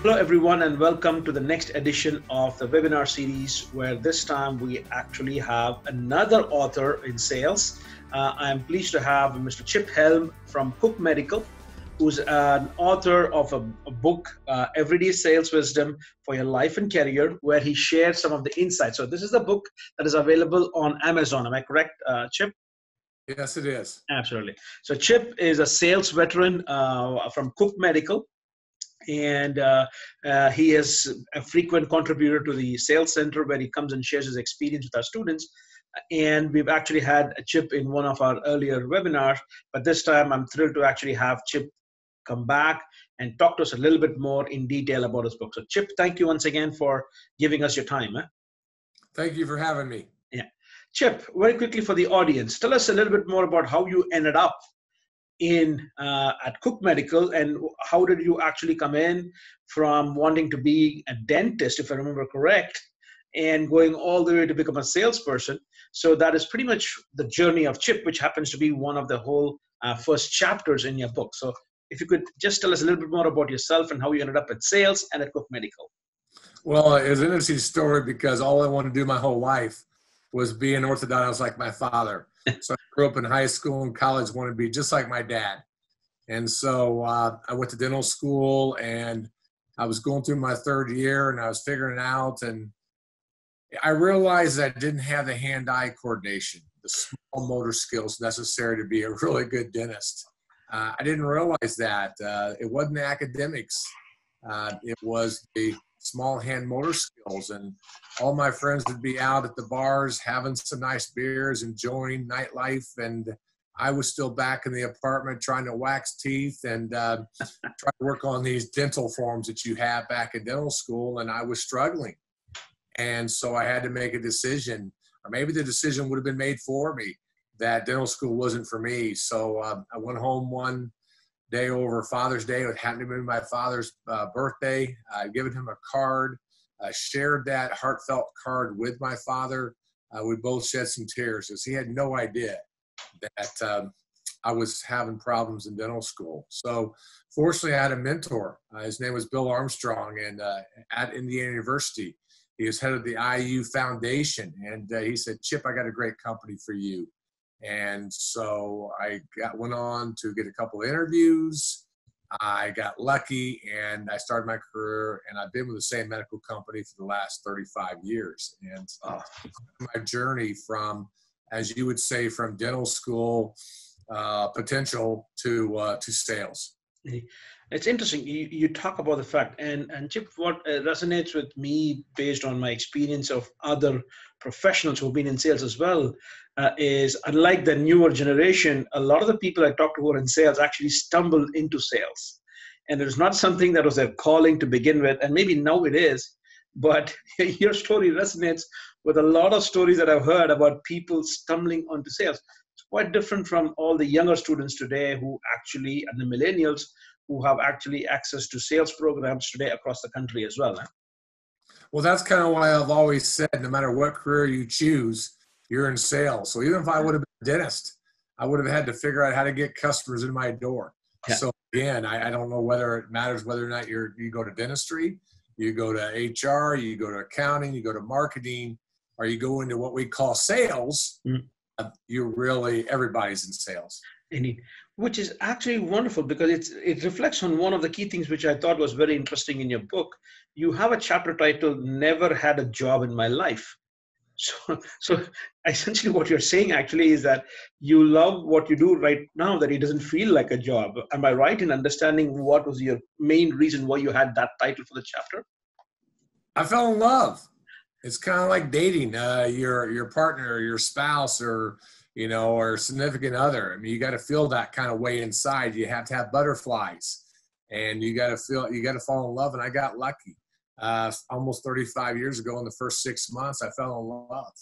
Hello, everyone, and welcome to the next edition of the webinar series, where this time we actually have another author in sales. I am pleased to have Mr. Chip Helm from Cook Medical, who's an author of a book, Everyday Sales Wisdom for Your Life and Career, where he shares some of the insights. So this is the book that is available on Amazon. Am I correct, Chip? Yes, it is. Absolutely. So Chip is a sales veteran from Cook Medical. And he is a frequent contributor to the sales center, where he comes and shares his experience with our students. And we've actually had a Chip in one of our earlier webinars, but this time I'm thrilled to actually have Chip come back and talk to us a little bit more in detail about his book. So Chip, thank you once again for giving us your time. Thank you for having me. Yeah. Chip, very quickly for the audience, tell us a little bit more about how you ended up at Cook Medical, and how did you actually come in from wanting to be a dentist, if I remember correct, and going all the way to become a salesperson. So that is pretty much the journey of Chip, which happens to be one of the whole first chapters in your book. So if you could just tell us a little bit more about yourself and how you ended up at sales and at Cook Medical. Well, it was an interesting story because all I wanted to do my whole life was be an orthodontist like my father. So I grew up in high school and college, wanted to be just like my dad. And so I went to dental school, and I was going through my third year, and I was figuring it out. And I realized I didn't have the hand-eye coordination, the small motor skills necessary to be a really good dentist. I didn't realize that. It wasn't the academics. It was the small hand motor skills, and all my friends would be out at the bars having some nice beers, enjoying nightlife, and I was still back in the apartment trying to wax teeth and try to work on these dental forms that you have back in dental school, and I was struggling. And so I had to make a decision, or maybe the decision would have been made for me, that dental school wasn't for me. So I went home one day over Father's Day. It happened to be my father's birthday. I given him a card, shared that heartfelt card with my father. We both shed some tears because he had no idea that I was having problems in dental school. So fortunately, I had a mentor. His name was Bill Armstrong, and at Indiana University, he was head of the IU Foundation. And he said, "Chip, I got a great company for you." And so I went on to get a couple of interviews. I got lucky, and I started my career, and I've been with the same medical company for the last 35 years. And my journey from, as you would say, from dental school potential to sales. It's interesting. You talk about the fact, and Chip, what resonates with me based on my experience of other professionals who've been in sales as well, is unlike the newer generation, a lot of the people I talk to who are in sales actually stumbled into sales. And there's not something that was their calling to begin with, and maybe now it is, but your story resonates with a lot of stories that I've heard about people stumbling onto sales. It's quite different from all the younger students today who actually, and the millennials, who have actually access to sales programs today across the country as well. Well, that's kind of why I've always said, no matter what career you choose, you're in sales. So even if I would have been a dentist, I would have had to figure out how to get customers in my door. Yeah. So again, I don't know whether it matters whether or not you go to dentistry, you go to HR, you go to accounting, you go to marketing, or you go into what we call sales. Everybody's in sales. Indeed. Which is actually wonderful, because it reflects on one of the key things which I thought was very interesting in your book. You have a chapter titled "Never Had a Job in My Life." So essentially what you're saying actually is that you love what you do right now, that it doesn't feel like a job. Am I right in understanding what was your main reason why you had that title for the chapter? I fell in love. It's kind of like dating your partner or your spouse or significant other. I mean, you got to feel that kind of way inside. You have to have butterflies, and you got to fall in love. And I got lucky. Almost 35 years ago, in the first 6 months, I fell in love.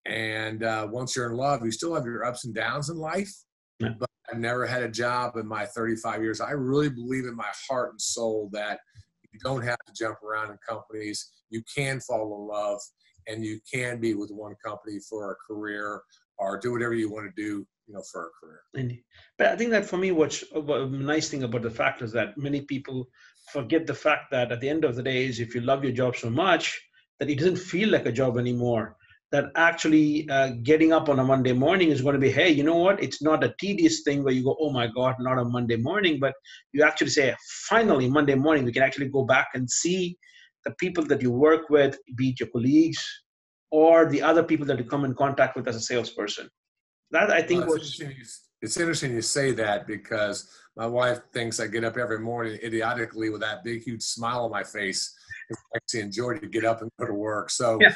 And once you're in love, you still have your ups and downs in life. Yeah. But I've never had a job in my 35 years. I really believe in my heart and soul that you don't have to jump around in companies. You can fall in love, and you can be with one company for a career, or do whatever you want to do, for a career. Indeed. But I think that for me, what's a nice thing about the fact is that many people forget the fact that at the end of the day is if you love your job so much that it doesn't feel like a job anymore, that actually getting up on a Monday morning is going to be, hey, you know what? It's not a tedious thing where you go, oh my God, not a Monday morning, but you actually say, finally, Monday morning, we can actually go back and see the people that you work with, be it your colleagues or the other people that you come in contact with as a salesperson. That I think Well, was it's interesting you say that because my wife thinks I get up every morning idiotically with that big, huge smile on my face. It's actually enjoy to get up and go to work. So yeah.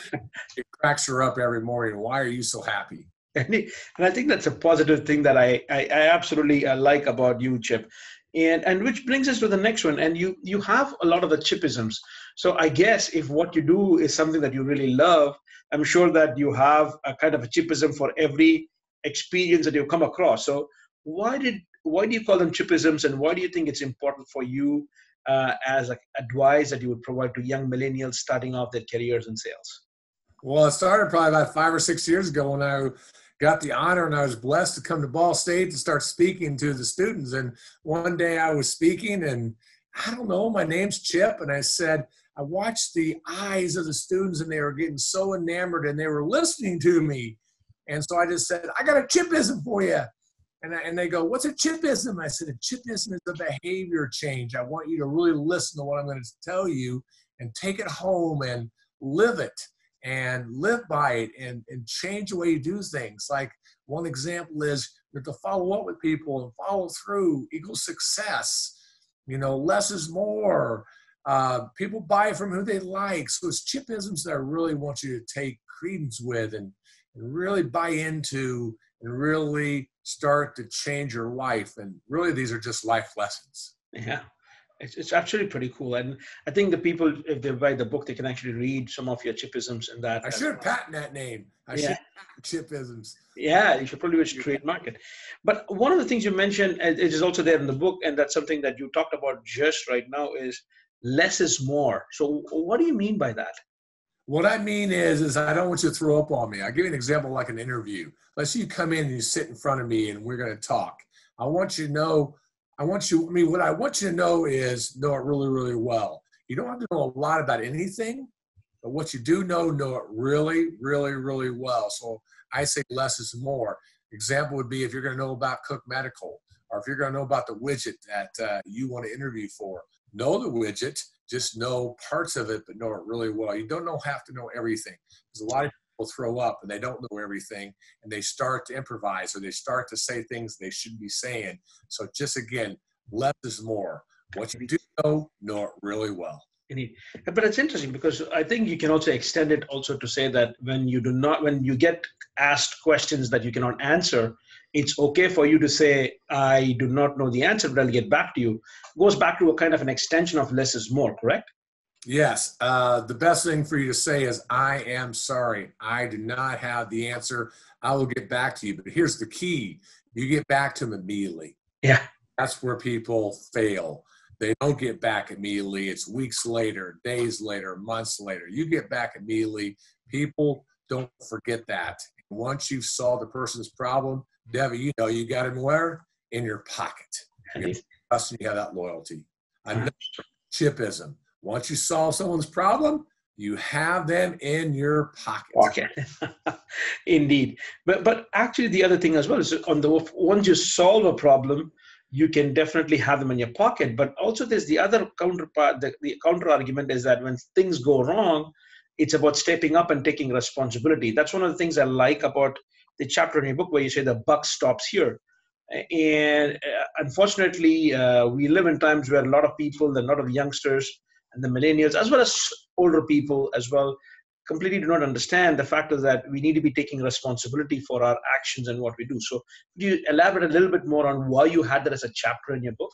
it cracks her up every morning. Why are you so happy? And I think that's a positive thing that I absolutely like about you, Chip. And which brings us to the next one. And you have a lot of the Chipisms. So I guess if what you do is something that you really love, I'm sure that you have a kind of a Chipism for every experience that you come across. So why do you call them Chipisms, and why do you think it's important for you as like advice that you would provide to young millennials starting off their careers in sales? Well, it started probably about 5 or 6 years ago when I got the honor and I was blessed to come to Ball State to start speaking to the students. And one day I was speaking and I don't know, my name's Chip. And I said, I watched the eyes of the students and they were getting so enamored and they were listening to me. And so I just said, I got a Chipism for you. And they go, what's a Chipism? I said, a Chipism is a behavior change. I want you to really listen to what I'm going to tell you and take it home and live it and live by it and change the way you do things. Like one example is you have to follow up with people and follow through equals success. You know, less is more. People buy from who they like. So it's Chipisms that I really want you to take credence with and really buy into and really start to change your life. And really, these are just life lessons. Yeah, it's actually pretty cool. And I think the people, if they buy the book, they can actually read some of your Chipisms in that. I should patent that name. I should patent Chipisms. Yeah, you should probably trademark it. But one of the things you mentioned, it is also there in the book, and that's something that you talked about just right now, is less is more. So what do you mean by that? What I mean is I don't want you to throw up on me. I'll give you an example like an interview. Let's say you come in and you sit in front of me and we're going to talk. I want you to know, what I want you to know is know it really, really well. You don't have to know a lot about anything, but what you do know it really, really, really well. So I say less is more. Example would be if you're going to know about Cook Medical, or if you're going to know about the widget that you want to interview for. Know the widget, just know parts of it, but know it really well. You don't have to know everything. Because a lot of people throw up and they don't know everything, and they start to improvise or they start to say things they shouldn't be saying. So just again, less is more. What you do know it really well. But it's interesting because I think you can also extend it also to say that when you get asked questions that you cannot answer, it's okay for you to say, I do not know the answer, but I'll get back to you. It goes back to a kind of an extension of less is more, correct? Yes. The best thing for you to say is, I am sorry. I do not have the answer. I will get back to you. But here's the key. You get back to them immediately. Yeah. That's where people fail. They don't get back immediately. It's weeks later, days later, months later. You get back immediately. People don't forget that. Once you've solved the person's problem, Debbie, you know you got him where? In your pocket. You have trust and you have that loyalty. Another Chipism. Once you solve someone's problem, you have them in your pocket. Indeed. But actually the other thing as well is once you solve a problem, you can definitely have them in your pocket. But also there's the other counterpart, the counter argument is that when things go wrong, it's about stepping up and taking responsibility. That's one of the things I like about the chapter in your book where you say the buck stops here. And unfortunately, we live in times where a lot of people, a lot of youngsters and the millennials, as well as older people as well, completely do not understand the fact is that we need to be taking responsibility for our actions and what we do. So could you elaborate a little bit more on why you had that as a chapter in your book?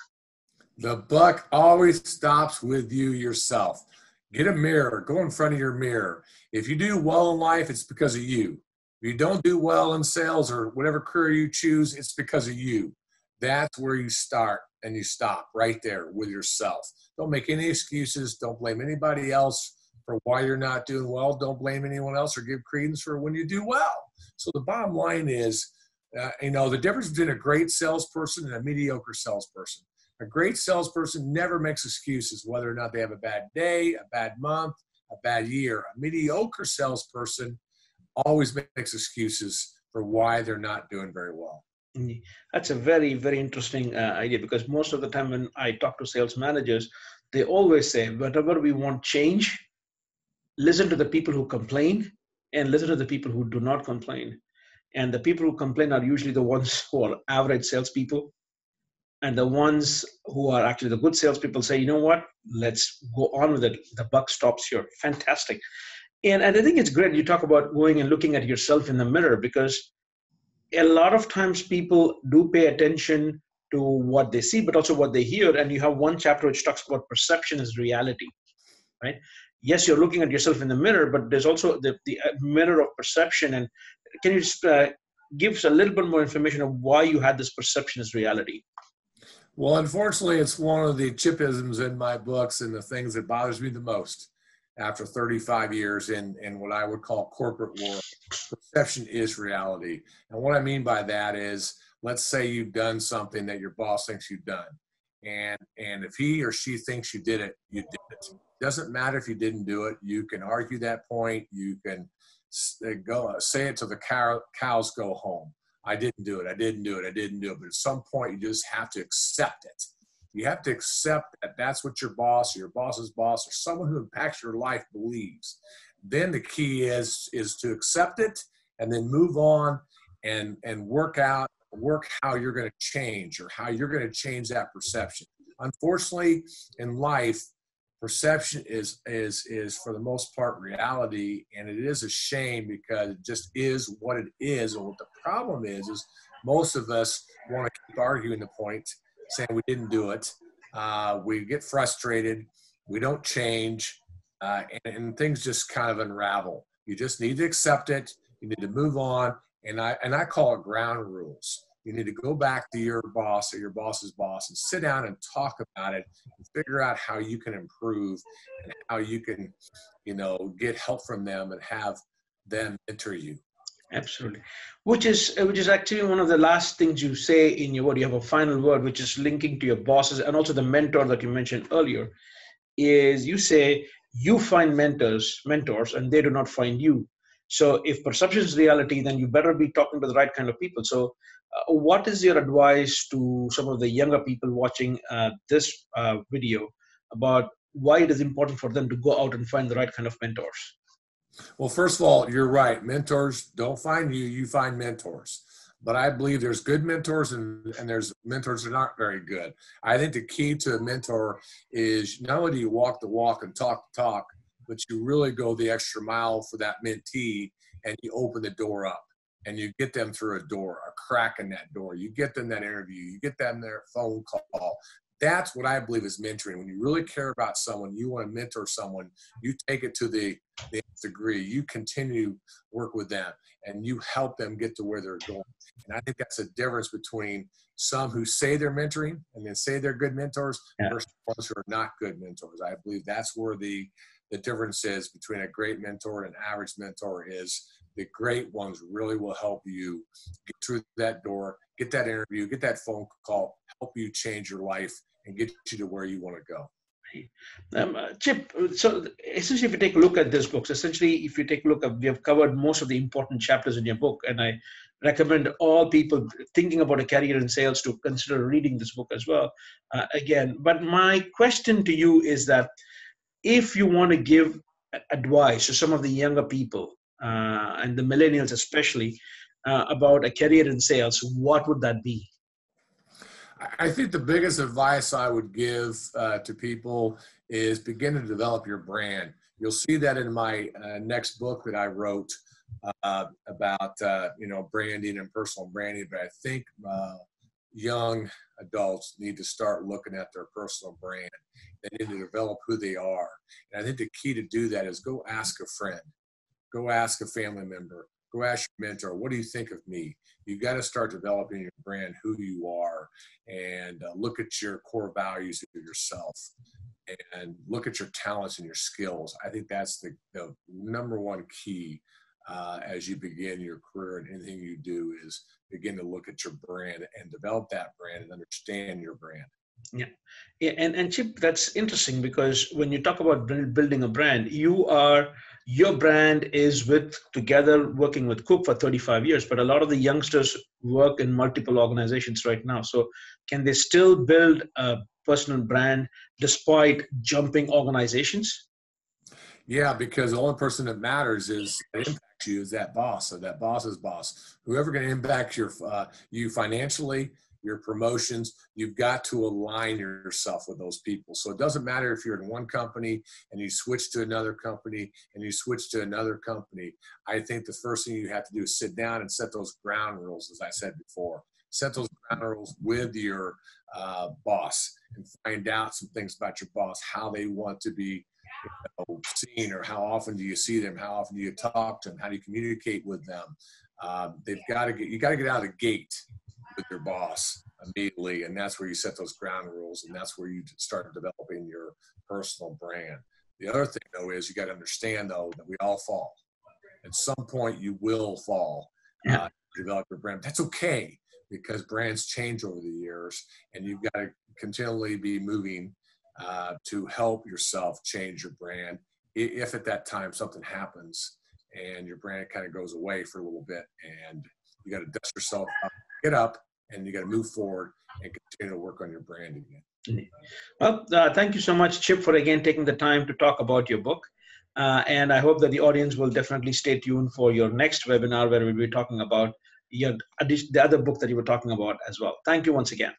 The buck always stops with you yourself. Get a mirror. Go in front of your mirror. If you do well in life, it's because of you. If you don't do well in sales or whatever career you choose, it's because of you. That's where you start and you stop right there with yourself. Don't make any excuses. Don't blame anybody else for why you're not doing well. Don't blame anyone else or give credence for when you do well. So the bottom line is, the difference between a great salesperson and a mediocre salesperson. A great salesperson never makes excuses, whether or not they have a bad day, a bad month, a bad year. A mediocre salesperson always makes excuses for why they're not doing very well. That's a very, very interesting idea, because most of the time when I talk to sales managers, they always say, whatever we want change, listen to the people who complain and listen to the people who do not complain. And the people who complain are usually the ones who are average salespeople. And the ones who are actually the good salespeople say, you know what, let's go on with it. The buck stops here. Fantastic. And I think it's great you talk about going and looking at yourself in the mirror, because a lot of times people do pay attention to what they see, but also what they hear. And you have one chapter which talks about perception is reality, right? Yes, you're looking at yourself in the mirror, but there's also the mirror of perception. And can you just give us a little bit more information of why you had this perception is reality? Well, unfortunately, it's one of the chipisms in my books and the things that bothers me the most after 35 years in what I would call corporate world. Perception is reality. And what I mean by that is, let's say you've done something that your boss thinks you've done. And if he or she thinks you did it, you did it. Doesn't matter if you didn't do it. You can argue that point. You can go say it till the cows go home. I didn't do it. I didn't do it. I didn't do it. But at some point, you just have to accept it. You have to accept that that's what your boss or your boss's boss or someone who impacts your life believes. Then the key is to accept it and then move on and work how you're going to change or how you're going to change that perception. Unfortunately, in life, perception is for the most part reality, and it is a shame because it just is what it is. And what the problem is most of us want to keep arguing the point, saying we didn't do it. We get frustrated. We don't change, and things just kind of unravel. You just need to accept it. You need to move on, and I call it ground rules. You need to go back to your boss or your boss's boss and sit down and talk about it and figure out how you can improve and how you can, get help from them and have them mentor you. Absolutely. Which is actually one of the last things you say in your word. You have a final word, which is linking to your bosses and also the mentor that you mentioned earlier, is you say you find mentors, and they do not find you. So if perception is reality, then you better be talking to the right kind of people. So what is your advice to some of the younger people watching this video about why it is important for them to go out and find the right kind of mentors? Well, first of all, you're right. Mentors don't find you, you find mentors. But I believe there's good mentors and there's mentors that aren't very good. I think the key to a mentor is not only do you walk the walk and talk the talk, but you really go the extra mile for that mentee and you open the door up and you get them through a door, a crack in that door. You get them that interview, you get them their phone call. That's what I believe is mentoring. When you really care about someone, you want to mentor someone, you take it to the degree, you continue to work with them and you help them get to where they're going. And I think that's a difference between some who say they're mentoring and then say they're good mentors versus ones who are not good mentors. I believe that's where the difference is between a great mentor and an average mentor is the great ones really will help you get through that door, get that interview, get that phone call, help you change your life and get you to where you want to go. Chip, so essentially, if you take a look at this book, we have covered most of the important chapters in your book, and I recommend all people thinking about a career in sales to consider reading this book as well. Again, but my question to you is that if you want to give advice to some of the younger people and the millennials especially about a career in sales, what would that be? I think the biggest advice I would give to people is begin to develop your brand. You'll see that in my next book that I wrote about branding and personal branding. But I think young adults need to start looking at their personal brand. They need to develop who they are. And I think the key to do that is go ask a friend, go ask a family member, go ask your mentor, what do you think of me? You got to start developing your brand, who you are, and look at your core values of yourself and look at your talents and your skills. I think that's the number one key as you begin your career and anything you do is begin to look at your brand and develop that brand and understand your brand. Yeah. Yeah, and Chip, that's interesting because when you talk about building a brand, your brand is with together working with Cook for 35 years, but a lot of the youngsters work in multiple organizations right now. So can they still build a personal brand despite jumping organizations? Yeah, because the only person that matters is that impacts you is that boss or that boss's boss. Whoever can impact you financially, your promotions, you've got to align yourself with those people. So it doesn't matter if you're in one company and you switch to another company and you switch to another company. I think the first thing you have to do is sit down and set those ground rules, as I said before. Set those ground rules with your boss and find out some things about your boss, how they want to be seen, or how often do you see them, how often do you talk to them, how do you communicate with them. You got to get out of the gate with your boss immediately, and that's where you set those ground rules, and that's where you start developing your personal brand. The other thing though is you got to understand though that we all fall. At some point you will fall. Yeah. Develop your brand. That's okay, because brands change over the years, and you've got to continually be moving to help yourself change your brand. If at that time something happens and your brand kind of goes away for a little bit, and you got to dust yourself up, get up, and you got to move forward and continue to work on your brand again. Well, thank you so much, Chip, for again taking the time to talk about your book. And I hope that the audience will definitely stay tuned for your next webinar where we'll be talking about the other book that you were talking about as well. Thank you once again.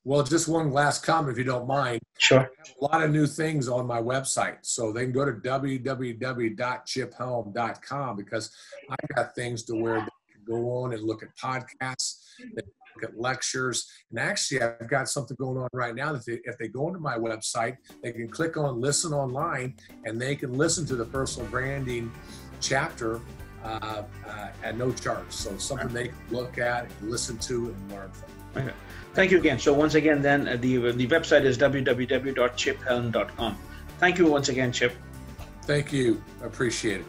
Well, just one last comment, if you don't mind. Sure. I have a lot of new things on my website. So they can go to www.chiphelm.com, because I've got things to where they can go on and look at podcasts, they can look at lectures. And actually, I've got something going on right now that if they go into my website, they can click on Listen Online, and they can listen to the personal branding chapter at no charge. So it's something they can look at and listen to and learn from. Okay. Thank you again. So once again, then the website is www.chiphelm.com. Thank you once again, Chip. Thank you. I appreciate it.